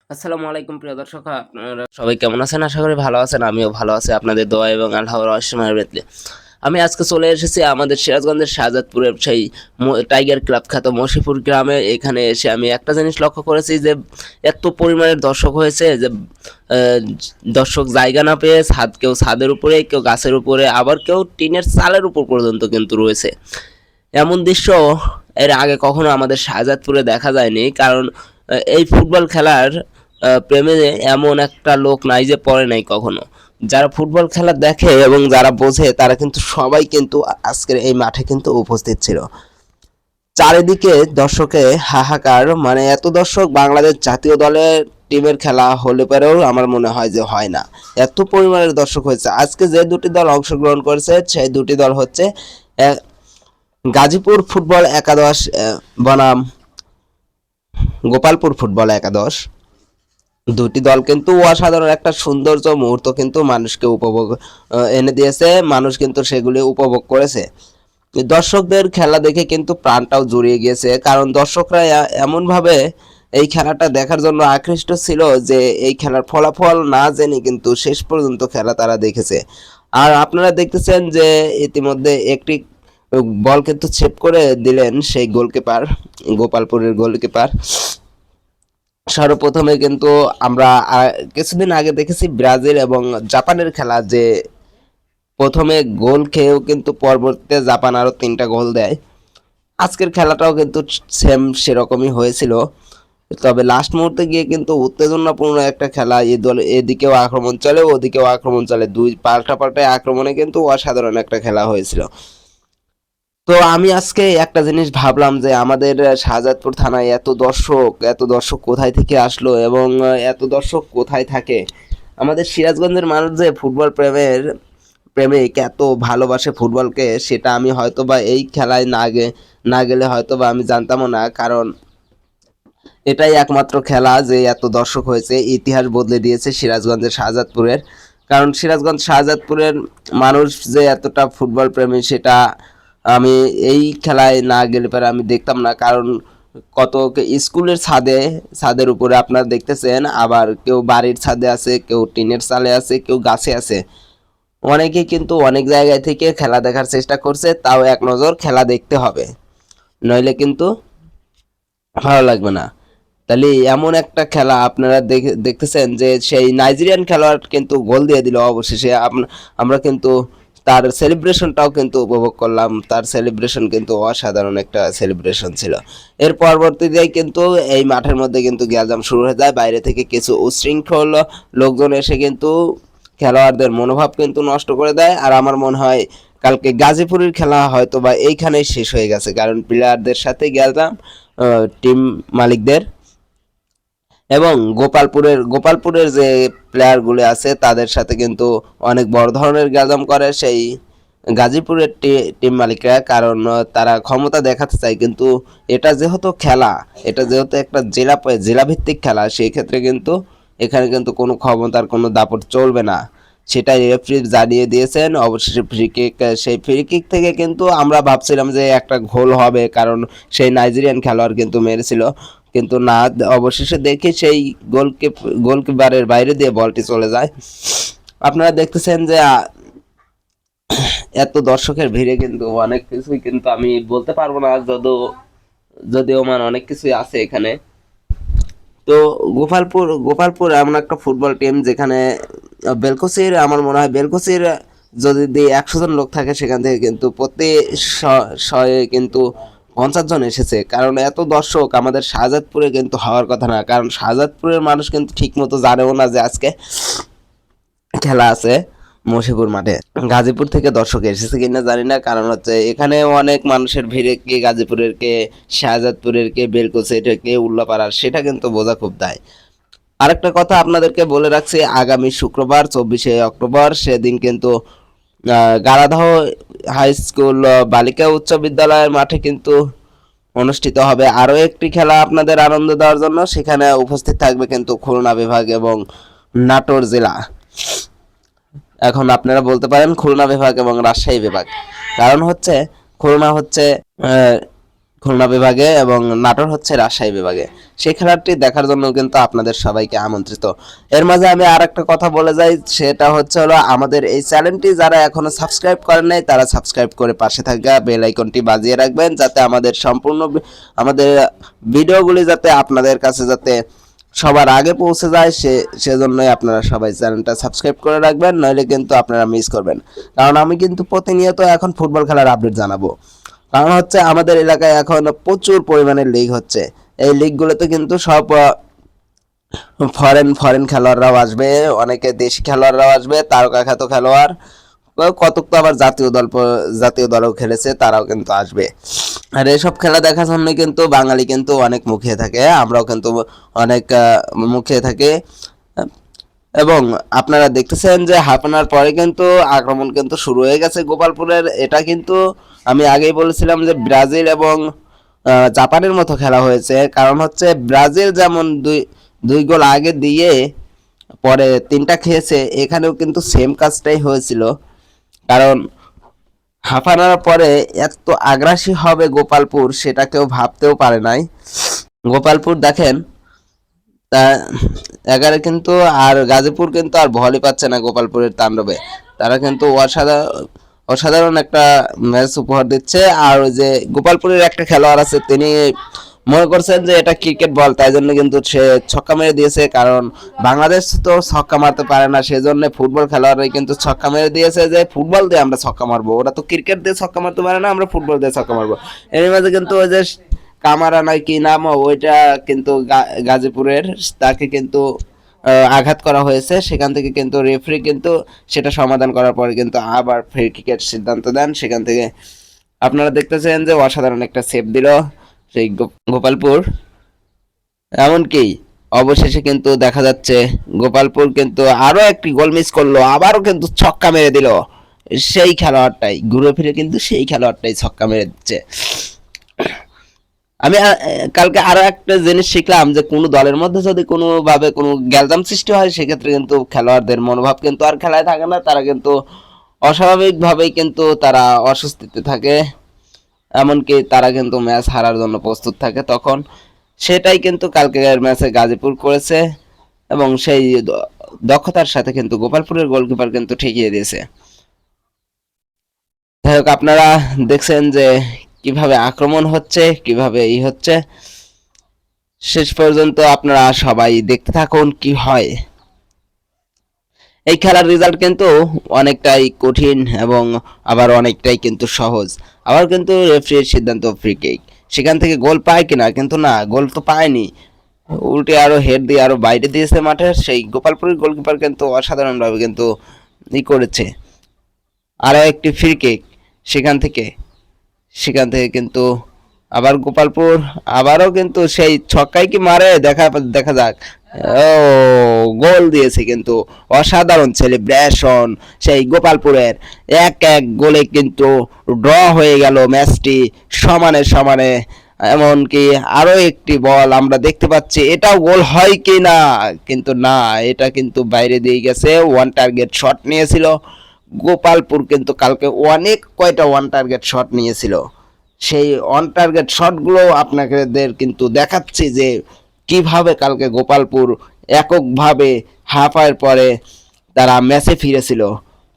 আসসালামু আলাইকুম প্রিয় দর্শক, আপনারা সবাই কেমন আছেন? আশা করি ভালো আছেন। আমিও ভালো আছি আপনাদের দোয়া এবং আল্লাহর অসীমের বেদলে। আমি আজকে চলে এসেছি আমাদের সিরাজগঞ্জের শাহজাদপুরের সেই টাইগার ক্লাব খ্যাত মশিপুর গ্রামে। এখানে এসে আমি একটা জিনিস লক্ষ্য করেছি যে এত পরিমাণের দর্শক হয়েছে যে আহ, দর্শক জায়গা না পেয়ে কেউ ছাদের উপরে, কেউ গাছের উপরে, আবার কেউ টিনের চালের উপর পর্যন্ত কিন্তু রয়েছে। এমন দৃশ্য এর আগে কখনো আমাদের শাহজাদপুরে দেখা যায়নি। কারণ এই ফুটবল খেলার প্রেমে এমন একটা লোক নাই যে পড়ে নাই কখনো। যারা ফুটবল খেলা দেখে এবং যারা বোঝে তারা কিন্তু সবাই কিন্তু আজকের এই মাঠে কিন্তু উপস্থিত ছিল। চারিদিকে দর্শকে হাহাকার, মানে এত দর্শক বাংলাদেশ জাতীয় দলের টিমের খেলা হলে পরেও আমার মনে হয় যে হয় না, এত পরিমাণের দর্শক হয়েছে। আজকে যে দুটি দল অংশগ্রহণ করেছে সেই দুটি দল হচ্ছে গাজীপুর ফুটবল একাদশ বনাম গোপালপুর ফুটবল একাদশ। দুটি দল কিন্তু অসাধারণ একটা সৌন্দর্য মুহূর্ত কিন্তু মানুষকে উপভোগ এনে দিয়েছে। মানুষ কিন্তু সেগুলি উপভোগ করেছে। দর্শকদের খেলা দেখে কিন্তু প্রাণটাও জুড়িয়ে গিয়েছে, কারণ দর্শকরা এমনভাবে এই খেলাটা দেখার জন্য আকৃষ্ট ছিল যে এই খেলার ফলাফল না জেনে কিন্তু শেষ পর্যন্ত খেলা তারা দেখেছে। আর আপনারা দেখতেছেন যে ইতিমধ্যে একটি বল কিন্তু ছেপ করে দিলেন সেই গোলকিপার, গোপালপুরের গোলকিপার। সর্বপ্রথমে কিন্তু আমরা কিছুদিন আগে দেখেছি ব্রাজিল এবং জাপানের খেলা, যে প্রথমে গোল খেয়েও কিন্তু পরবর্তীতে জাপান আরো 3টা গোল দেয়। আজকের খেলাটাও কিন্তু সেম সেরকমই হয়েছিল, তবে লাস্ট মুহূর্তে গিয়ে কিন্তু উত্তেজনাপূর্ণ একটা খেলা। এই দল এদিকেও আক্রমণ চলে, ওদিকেও আক্রমণ চলে, দুই পাল্টায় আক্রমণে কিন্তু অসাধারণ একটা খেলা হয়েছিল। তো আমি আজকে একটা জিনিস ভাবলাম যে আমাদের শাহজাদপুর থানায় এত দর্শক কোথায় থেকে আসলো এবং এত দর্শক কোথায় থাকে। আমাদের সিরাজগঞ্জের মানুষ যে ফুটবল প্রেমিক, এত ভালোবাসে ফুটবলকে, সেটা আমি হয়তোবা এই খেলায় না গেলে হয়তোবা আমি জানতামও না। কারণ এটাই একমাত্র খেলা যে এত দর্শক হয়েছে, ইতিহাস বদলে দিয়েছে সিরাজগঞ্জের শাহজাদপুরের। কারণ সিরাজগঞ্জ শাহজাদপুরের মানুষ যে এতটা ফুটবল প্রেমী সেটা আমি এই খেলায় না গেলে পরে আমি দেখতাম না। কারণ কত স্কুলের ছাদের উপরে আপনারা দেখতেছেন, আবার কেউ বাড়ির ছাদে আছে, কেউ টিনের চালে আছে, কেউ গাছে আছে। অনেকে কিন্তু অনেক জায়গায় থেকে খেলা দেখার চেষ্টা করছে, তাও এক নজর খেলা দেখতে হবে, নইলে কিন্তু ভালো লাগবে না। তাহলে এমন একটা খেলা আপনারা দেখতেছেন যে সেই নাইজেরিয়ান খেলোয়াড় কিন্তু গোল দিয়ে দিল অবশেষে। আমরা কিন্তু তার সেলিব্রেশনটাও কিন্তু উপভোগ করলাম। তার সেলিব্রেশন কিন্তু অসাধারণ একটা সেলিব্রেশন ছিল। এর পরবর্তীতে কিন্তু এই মাঠের মধ্যে কিন্তু গ্যাজাম শুরু হয়ে যায়, বাইরে থেকে কিছু উচ্ছৃঙ্খল লোকজন এসে কিন্তু খেলোয়াড়দের মনোভাব কিন্তু নষ্ট করে দেয়। আর আমার মনে হয় কালকে গাজীপুরের খেলা হয়তো বা এইখানেই শেষ হয়ে গেছে, কারণ প্লেয়ারদের সাথে গ্যাজাম, টিম মালিকদের এবং গোপালপুরের যে প্লেয়ারগুলো আছে তাদের সাথে কিন্তু অনেক বড় ধরনের গ্যাজাম করে সেই গাজীপুরের টিম মালিকরা। কারণ তারা ক্ষমতা দেখাতে চায়, কিন্তু এটা যেহেতু একটা জেলা ভিত্তিক খেলা, সেই ক্ষেত্রে কিন্তু এখানে কিন্তু কোনো ক্ষমতার কোনো দাপট চলবে না, সেটাই রেফারি জানিয়ে দিয়েছেন। অবশেষে সেই ফ্রি কিক থেকে কিন্তু আমরা ভাবছিলাম যে একটা গোল হবে, কারণ সেই নাইজেরিয়ান খেলোয়াড় কিন্তু মেরেছিল, কিন্তু না, অবশেষে দেখি সেই গোলকিপারের বাইরে দিয়ে বলটি চলে যায়। আপনারা দেখতেছেন যে এত দর্শকের ভিড়ে কিন্তু অনেক কিছুই কিন্তু আমি বলতে পারবো না, যদিও অনেক কিছুই আছে এখানে। তো গোপালপুর এমন একটা ফুটবল টিম যেখানে আমার মনে হয় বেলকুচির যদি 100 জন লোক থাকে, সেখান থেকে কিন্তু প্রতি শয়ে কিন্তু 50 জন এসেছে। কারণ এত দর্শক আমাদের শাহজাদপুরে কিন্তু হওয়ার কথা না, কারণ শাহজাদপুরের মানুষ কিন্তু ঠিক মতো জানেও না যে আজকে খেলা আছে মশিপুর মাঠে। গাজীপুর থেকে দর্শক এসেছে কিনা জানি না, কারণ হচ্ছে এখানে অনেক মানুষের ভিড়ে, কে গাজীপুরের, কে শাহজাদপুরের, কে বেলকুচির, কে উল্লাপাড়ার, সেটা কিন্তু বোঝা খুব দায়। আরেকটা কথা আপনাদেরকে বলে রাখছি, আগামী শুক্রবার 24শে অক্টোবর সেদিন কিন্তু গারাদহ হাই স্কুল বালিকা উচ্চ বিদ্যালয়ের মাঠে কিন্তু অনুষ্ঠিত হবে আরও একটি খেলা আপনাদের আনন্দ দেওয়ার জন্য। সেখানে উপস্থিত থাকবে কিন্তু খুলনা বিভাগ এবং নাটোর জেলা। এখন আপনারা বলতে পারেন খুলনা বিভাগ এবং রাজশাহী বিভাগ, কারণ হচ্ছে খুলনা হচ্ছে খুলনা বিভাগে এবং নাটোর হচ্ছে রাজশাহী বিভাগে। সেই খেলাটি দেখার জন্য কিন্তু আপনাদের সবাইকে আমন্ত্রিত। এর মাঝে আমি আর একটা কথা বলে যাই, সেটা হচ্ছে হলো আমাদের এই চ্যানেলটি যারা এখনো সাবস্ক্রাইব করেন নাই তারা সাবস্ক্রাইব করে পাশে থাকা বেল আইকনটি বাজিয়ে রাখবেন, যাতে আমাদের সম্পূর্ণ আমাদের ভিডিওগুলি যাতে আপনাদের কাছে যাতে সবার আগে পৌঁছে যায়, সেজন্যই আপনারা সবাই চ্যানেলটা সাবস্ক্রাইব করে রাখবেন, নইলে কিন্তু আপনারা মিস করবেন। কারণ আমি কিন্তু প্রতিনিয়ত এখন ফুটবল খেলার আপডেট জানাবো। কারণ হচ্ছে আমাদের এলাকায় এখন প্রচুর পরিমাণে লিগ হচ্ছে। এই লিগগুলোতে কিন্তু সব ফরেন খেলোয়াড়রাও আসবে, অনেকে দেশি খেলোয়াড়রাও আসবে, তারকা খ্যাত খেলোয়াড়, কতক তো আবার জাতীয় দলও খেলেছে, তারাও কিন্তু আসবে। আর এইসব খেলা দেখার জন্য কিন্তু বাঙালি কিন্তু অনেক মুখিয়ে থাকে, আমরাও কিন্তু অনেক মুখিয়ে থাকি। এবং আপনারা দেখতেছেন যে হাফ অ্যান আওয়ার পরে কিন্তু আক্রমণ কিন্তু শুরু হয়ে গেছে গোপালপুরের। এটা কিন্তু আমি আগেই বলেছিলাম যে ব্রাজিল এবং জাপানের মতো খেলা হয়েছে। কারণ হচ্ছে ব্রাজিল যেমন দুই গোল আগে দিয়ে পরে 3টা খেয়েছে, এখানেও কিন্তু সেম কাজটাই হয়েছিল। কারণ হাফ অ্যান আওয়ার পরে এত আগ্রাসী হবে গোপালপুর, সেটা কেউ ভাবতেও পারে নাই। গোপালপুর দেখেন তা এগারে কিন্তু, আর গাজীপুর কিন্তু আর ভলই পাচ্ছে না গোপালপুরের তাণ্ডবে। তারা কিন্তু অসাধারণ একটা ম্যাচ উপহার দিচ্ছে। আর ওই যে গোপালপুরের একটা খেলোয়াড় আছে, তিনি মনে করছেন যে এটা ক্রিকেট বল, তাই জন্য কিন্তু সে ছক্কা মেরে দিয়েছে। কারণ বাংলাদেশ তো ছক্কা মারতে পারে না, সেজন্য ফুটবল খেলোয়াড়রাই কিন্তু ছক্কা মেরে দিয়েছে যে ফুটবল দিয়ে আমরা ছক্কা মারবো, ওরা তো ক্রিকেট দিয়ে ছক্কা মারতে পারে না, আমরা ফুটবল দিয়ে ছক্কা মারবো। এর মাঝে কিন্তু ওই যে কামারা নয় কি নাম, ওইটা কিন্তু গাজীপুরের, তাকে কিন্তু আঘাত করা হয়েছে। সেখান থেকে কিন্তু রেফারি কিন্তু সেটা সমাধান করার পরে কিন্তু আবার ফ্রি কিকের সিদ্ধান্ত দেন। সেখান থেকে আপনারা দেখতেছেন যে অসাধারণ একটা সেভ দিল সেই গোপালপুর। এমনকি অবশেষে কিন্তু দেখা যাচ্ছে গোপালপুর কিন্তু আরো একটি গোল মিস করলো, আবারও কিন্তু ছক্কা মেরে দিল। সেই খেলোয়াড়টাই ঘুরে ফিরে কিন্তু সেই খেলোয়াড়টাই ছক্কা মেরে দিচ্ছে। আমি কালকে আরো একটা জিনিস শিখলাম যে কোনো দলের মধ্যে যদি কোনোভাবে কোনো গ্যালজাম সৃষ্টি হয়, সেক্ষেত্রে কিন্তু খেলোয়াড়দের মনোভাব কিন্তু আর খেলায় থাকে না, তারা কিন্তু অস্বাভাবিকভাবেই কিন্তু তারা অস্বস্তিতে থাকে, এমনকি তারা কিন্তু ম্যাচ হারার জন্য প্রস্তুত থাকে তখন। সেটাই কিন্তু কালকের ম্যাচে গাজীপুর করেছে এবং সেই দক্ষতার সাথে কিন্তু গোপালপুরের গোলকিপার কিন্তু ঠেকিয়ে দিয়েছে। যাই হোক, আপনারা দেখছেন যে কিভাবে আক্রমণ হচ্ছে, কিভাবে হচ্ছে। শেষ পর্যন্ত আপনারা সবাই দেখতে থাকুন কি হয়। এই খেলার রেজাল্ট কিন্তু অনেকটাই কঠিন এবং আবার অনেকটাই কিন্তু সহজ। আবার কিন্তু রেফারির সিদ্ধান্ত ফ্রি কিক, সেখান থেকে গোল পায় কিনা, কিন্তু না, গোল তো পায়নি, উল্টে আরো হেড দিয়ে আরো বাইরে দিয়েছে মাঠের। সেই গোপালপুরের গোলকিপার কিন্তু অসাধারণভাবে কিন্তু করেছে। আরো একটি ফ্রি কিক, সেখান থেকে কিন্তু আবার গোপালপুর আবারও কিন্তু সেই ছক্কাই কি মারে, দেখা যাক। ও গোল দিয়েছে কিন্তু অসাধারণ সেলিব্রেশন সেই গোপালপুরের। 1-1 গোলে কিন্তু ড্র হয়ে গেল ম্যাচটি সমানে সমানে। এমনকি আরো একটি বল আমরা দেখতে পাচ্ছি, এটাও গোল হয় কি না, কিন্তু না, এটা কিন্তু বাইরে দিয়ে গেছে। ওয়ান টার্গেট শট নিয়েছিল গোপালপুর, কিন্তু কালকে অনেক কয়টা ওয়ান টার্গেট শট নিয়েছিল। সেই অন টার্গেট শটগুলো আপনাদের কিন্তু দেখাচ্ছি যে কিভাবে কালকে গোপালপুর এককভাবে হাফের পরে তারা ম্যাচে ফিরেছিল,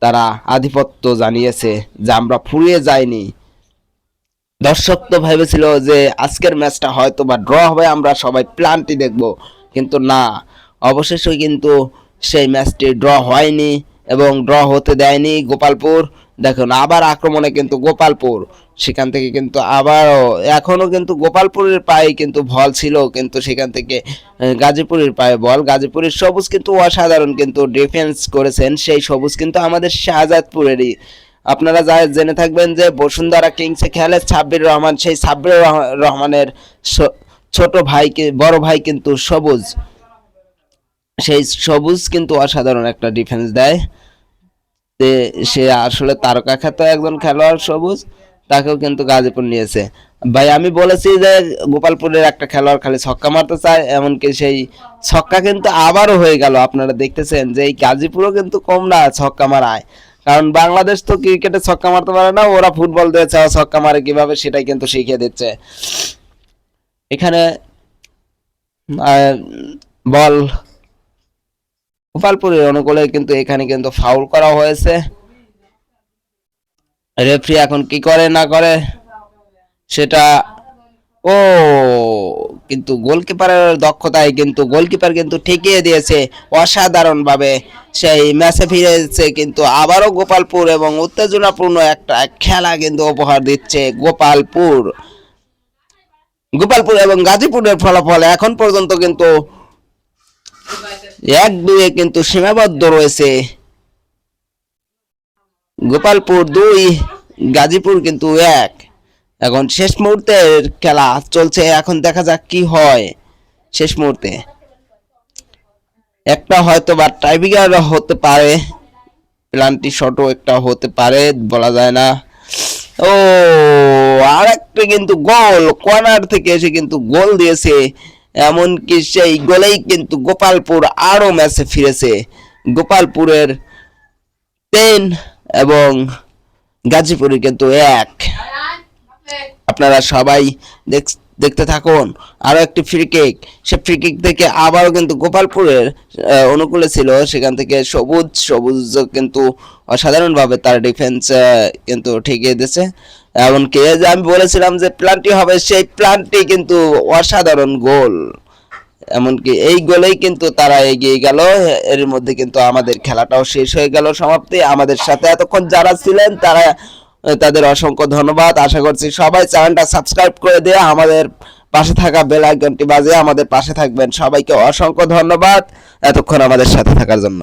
তারা আধিপত্য জানিয়েছে যে আমরা ফুরিয়ে যাইনি। দর্শক তো ভেবেছিল যে আজকের ম্যাচটা হয়তো বা ড্র হবে, আমরা সবাই প্ল্যানটি দেখব, কিন্তু না, অবশেষে কিন্তু সেই ম্যাচটি ড্র হয়নি এবং ড্র হতে দেয়নি গোপালপুর। দেখুন আবার আক্রমণে কিন্তু গোপালপুর, সেখান থেকে কিন্তু আবারও এখনো কিন্তু গোপালপুরের পায়ে কিন্তু বল ছিল, কিন্তু সেখান থেকে গাজীপুরের পায়ে বল। গাজীপুরের সবুজ কিন্তু অসাধারণ কিন্তু ডিফেন্স করেছেন, সেই সবুজ কিন্তু আমাদের শাহজাদপুরেরই। আপনারা যা জেনে থাকবেন যে বসুন্ধরা কিংসে খেলে সাব্বির রহমান, সেই সাব্বির রহমানের ছোট ভাইকে বড় ভাই কিন্তু সবুজ, সেই সবুজ কিন্তু অসাধারণ একটা ডিফেন্স দেয়। সে আসলে তারকা খ্যাত একজন খেলোয়াড় সবুজ, তাকেও কিন্তু গাজীপুর নিয়েছে। ভাই আমি বলেছি যে গোপালপুরের একটা খেলোয়াড় খালি ছক্কা মারতে চায়, এমনকি সেই ছক্কা কিন্তু আবারও হয়ে গেল। আপনারা দেখতেছেন যে এই গাজীপুরও কিন্তু কম না ছক্কা মারায়, কারণ বাংলাদেশ তো ক্রিকেটে ছক্কা মারতে পারে না, ওরা ফুটবল দিয়ে ছক্কা মারে কিভাবে সেটাই কিন্তু শিখিয়ে দিচ্ছে। এখানে বল গোপালপুরের অনুকূলে, কিন্তু এখানে কিন্তু ফাউল করা হয়েছে। রেফারি এখন কি করে না করে সেটা, ও কিন্তু গোলকিপারের দক্ষতায় কিন্তু গোলকিপার কিন্তু ঠেকিয়ে দিয়েছে অসাধারণ ভাবে, সেই ম্যাচে ফিরেছে কিন্তু আবারও গোপালপুর এবং উত্তেজনাপূর্ণ একটা খেলা কিন্তু উপহার দিচ্ছে গোপালপুর। গোপালপুর এবং গাজীপুরের ফলাফল এখন পর্যন্ত কিন্তু 1-2 কিন্তু সীমাবদ্ধ রয়েছে। গোপালপুর 2, গাজীপুর কিন্তু 1। এখন শেষ মুহূর্তের খেলা চলছে, এখন দেখা যাক কি হয় শেষ মুহূর্তে। একটা হয়তো বা টাইব্রেকার হতে পারে, পেনাল্টি শটও একটা হতে পারে, বলা যায় না। ও আরেকটা কিন্তু গোল, কর্নার থেকে এসে কিন্তু গোল দিয়েছে, এমনকি সেই গোলেই কিন্তু গোপালপুর আরো ম্যাচে ফিরেছে। গোপালপুরের 3 এবং গাজীপুরের কিন্তু 1। আপনারা সবাই দেখতে থাকুন। আরো একটি ফ্রি কিক, সে ফ্রি কিক থেকে আবারও কিন্তু গোপালপুরের অনুকূলে ছিল, সেখান থেকে সবুজ কিন্তু অসাধারণভাবে তার ডিফেন্স কিন্তু ঠেকিয়ে দিয়েছে। এমনকি যে আমি বলেছিলাম যে প্লান্টি হবে, সেই প্লান্টি কিন্তু অসাধারণ গোল, এমনকি এই গোলেই কিন্তু তারা এগিয়ে গেল। এর মধ্যে কিন্তু আমাদের খেলাটাও শেষ হয়ে গেল, সমাপ্তি। আমাদের সাথে এতক্ষণ যারা ছিলেন তাদের অসংখ্য ধন্যবাদ। আশা করছি সবাই চ্যানেলটা সাবস্ক্রাইব করে দিয়ে আমাদের পাশে থাকা বেল আইকনটি বাজিয়ে আমাদের পাশে থাকবেন। সবাইকে অসংখ্য ধন্যবাদ এতক্ষণ আমাদের সাথে থাকার জন্য।